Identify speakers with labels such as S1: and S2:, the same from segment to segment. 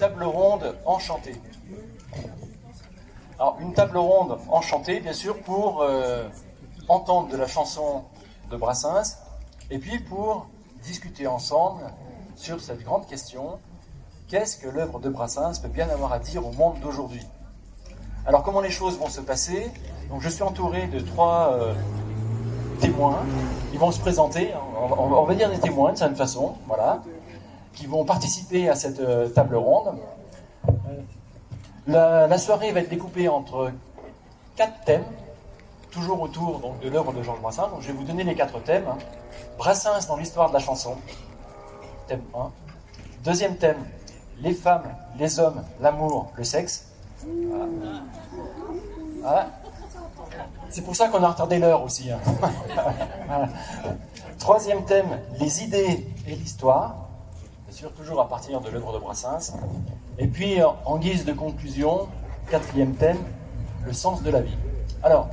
S1: table ronde enchantée. Alors, une table ronde enchantée, bien sûr, pour entendre de la chanson de Brassens, et puis pour discuter ensemble sur cette grande question, qu'est-ce que l'œuvre de Brassens peut bien avoir à dire au monde d'aujourd'hui? Alors, comment les choses vont se passer? Donc, je suis entouré de 3 témoins. Ils vont se présenter, on va dire des témoins de certaine façon, voilà, qui vont participer à cette table ronde. La soirée va être découpée entre 4 thèmes, toujours autour donc, de l'œuvre de Georges Brassens. Donc, je vais vous donner les 4 thèmes. Brassens dans l'histoire de la chanson, thème 1. Deuxième thème, les femmes, les hommes, l'amour, le sexe. Voilà. Voilà. C'est pour ça qu'on a retardé l'heure aussi. Voilà. Troisième thème, les idées et l'histoire. Bien sûr, toujours à partir de l'œuvre de Brassens. Et puis, en guise de conclusion, 4e thème, le sens de la vie. Alors,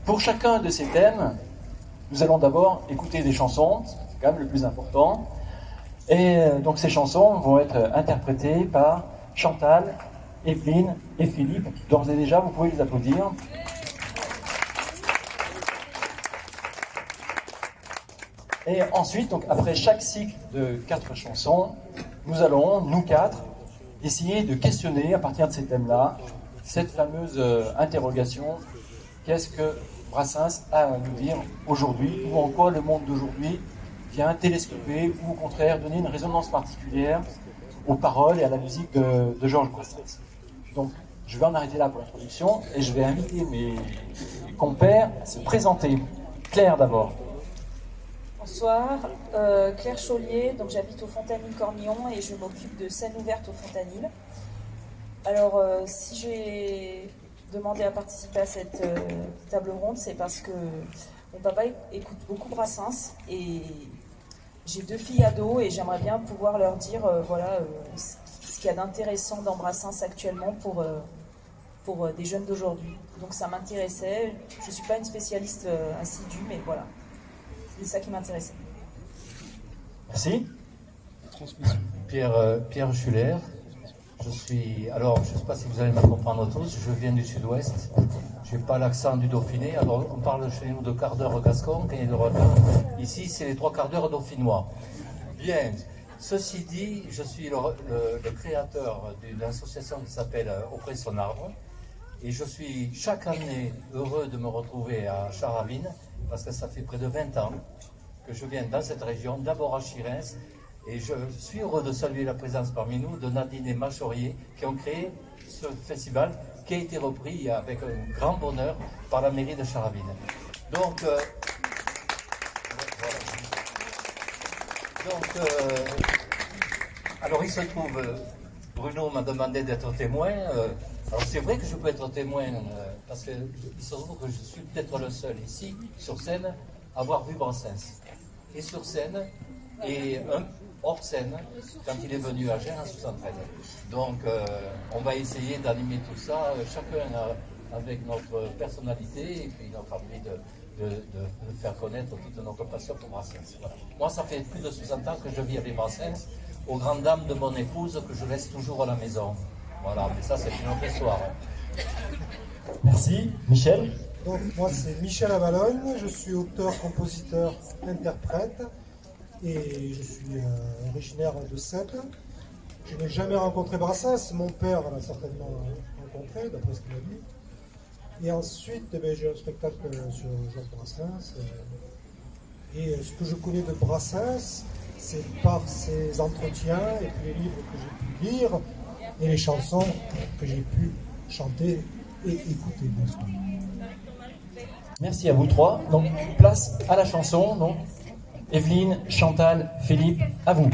S1: pour chacun de ces thèmes, nous allons d'abord écouter des chansons, c'est quand même le plus important. Et donc ces chansons vont être interprétées par Chantal, Evelyne et Philippe. D'ores et déjà, vous pouvez les applaudir. Et ensuite, donc après chaque cycle de 4 chansons, nous allons, nous 4, essayer de questionner à partir de ces thèmes-là, cette fameuse interrogation, qu'est-ce que Brassens a à nous dire aujourd'hui, ou en quoi le monde d'aujourd'hui vient télescoper, ou au contraire donner une résonance particulière aux paroles et à la musique de Georges Brassens. Donc, je vais en arrêter là pour l'introduction, et je vais inviter mes compères à se présenter. Claire d'abord.
S2: Bonsoir, Claire Chaulier, donc j'habite au Fontanil-Cornillon et je m'occupe de scène ouverte au Fontanil. Alors, si j'ai demandé à participer à cette table ronde, c'est parce que mon papa écoute beaucoup Brassens et j'ai 2 filles ados et j'aimerais bien pouvoir leur dire voilà, ce qu'il y a d'intéressant dans Brassens actuellement pour des jeunes d'aujourd'hui. Donc ça m'intéressait, je ne suis pas une spécialiste assidue, mais voilà. C'est ça qui m'intéressait.
S1: Merci.
S3: Pierre Schuller. Je suis. Alors, je ne sais pas si vous allez me comprendre tous. Je viens du Sud-Ouest. Je n'ai pas l'accent du Dauphiné. Alors, on parle chez nous de quart d'heure gascon. Ici, c'est les 3 quarts d'heure dauphinois. Bien. Ceci dit, je suis le créateur d'une association qui s'appelle Auprès son arbre. Et je suis chaque année heureux de me retrouver à Charavine, parce que ça fait près de 20 ans que je viens dans cette région, d'abord à Chirens, et je suis heureux de saluer la présence parmi nous de Nadine et Machorier, qui ont créé ce festival, qui a été repris avec un grand bonheur par la mairie de Charavine. Donc, alors il se trouve, Bruno m'a demandé d'être témoin. Alors c'est vrai que je peux être témoin, parce qu'il se trouve que je suis peut-être le seul ici, sur scène, à avoir vu Brassens. Et sur scène, et hors scène, quand il est venu à Gênes en 73. Donc on va essayer d'animer tout ça, chacun avec notre personnalité, et puis notre envie de faire connaître toute notre passion pour Brassens. Voilà. Moi, ça fait plus de 60 ans que je vis avec Brassens, aux grandes dames de mon épouse, que je laisse toujours à la maison. Voilà, mais ça c'est une autre histoire.
S1: Merci. Michel.
S4: Donc moi c'est Michel Avalogne, je suis auteur, compositeur, interprète et je suis originaire de Sète. Je n'ai jamais rencontré Brassens, mon père l'a certainement rencontré, d'après ce qu'il m'a dit. Et ensuite j'ai un spectacle sur Georges Brassens. Et ce que je connais de Brassens, c'est par ses entretiens et puis les livres que j'ai pu lire et les chansons que j'ai pu chanter et écouter, bien sûr.
S1: Merci à vous 3. Donc, place à la chanson. Donc, Evelyne, Chantal, Philippe, à vous.